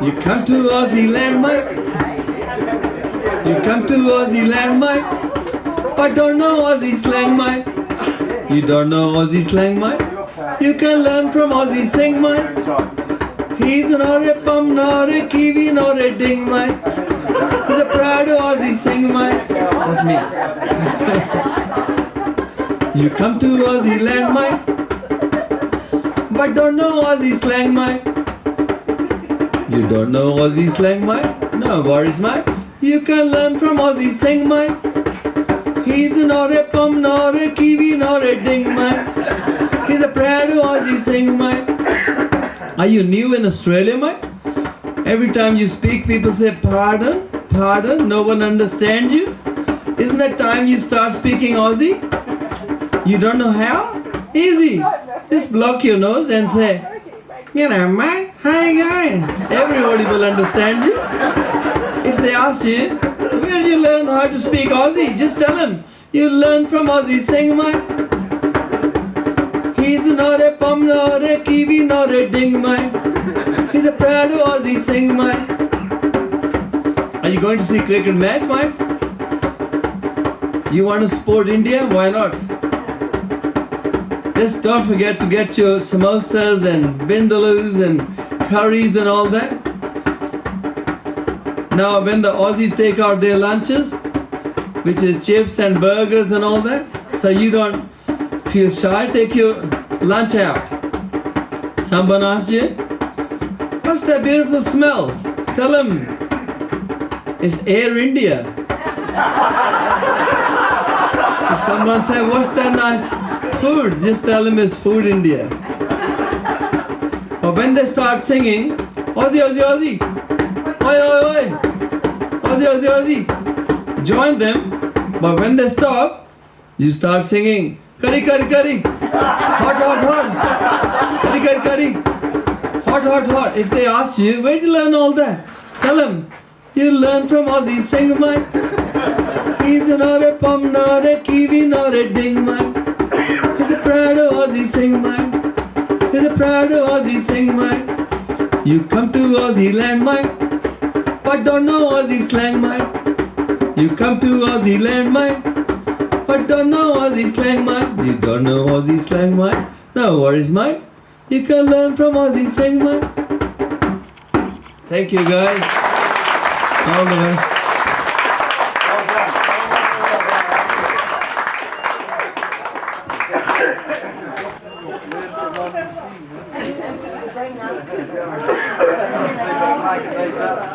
You come to Aussie land, mate. You come to Aussie land, mate. But don't know Aussie slang, mate. You don't know Aussie slang, mate. You can learn from Aussie sing, mate. He's not a bum, not a kiwi, not a ding, mate. He's a proud Aussie sing, mate. That's me. You come to Aussie land, mate. But don't know Aussie slang, mate. You don't know Aussie slang, mate? No worries, mate. You can learn from Aussie sing, mate. He's not a bum, not a kiwi, not a ding, mate. He's a proud Aussie sing, mate. Are you new in Australia, mate? Every time you speak, people say pardon, pardon, no one understands you. Isn't it time you start speaking Aussie? You don't know how? Easy. Just block your nose and say, you know, mate, hi guy. Everybody will understand you. If they ask you, where did you learn how to speak Aussie? Just tell them, you learn from Aussie sing, mate. He's not a bum, not a kiwi, not a ding, mate. He's a proud Aussie sing, mate. Are you going to see cricket match, mate? You want to support India? Why not? Just don't forget to get your samosas and vindaloos and curries and all that. Now when the Aussies take out their lunches, which is chips and burgers and all that, so you don't feel shy, take your lunch out. Someone asks you, what's that beautiful smell? Tell them, it's Air India. If someone says, what's that nice food? Just tell them it's Food India. Or when they start singing, Aussie, Aussie, Aussie, oi, oi, oi, Aussie, Aussie, Aussie, join them. But when they stop, you start singing, curry, curry, curry, hot, hot, hot, curry, curry, curry, hot, hot, hot. If they ask you, where did you learn all that? Tell them, you learn from Aussie sing, mate. He's not a bum, not a kiwi, not a ding, mate. He's a proud Aussie sing, mate. He's a proud Aussie sing, mate. You come to Aussie land, mate, but don't know Aussie slang, mate. You come to Aussie land, mate, but don't know Aussie slang, mate. You don't know Aussie slang, mate. No worries, mate. You can learn from Aussie sing, mate. Thank you, guys. All the best.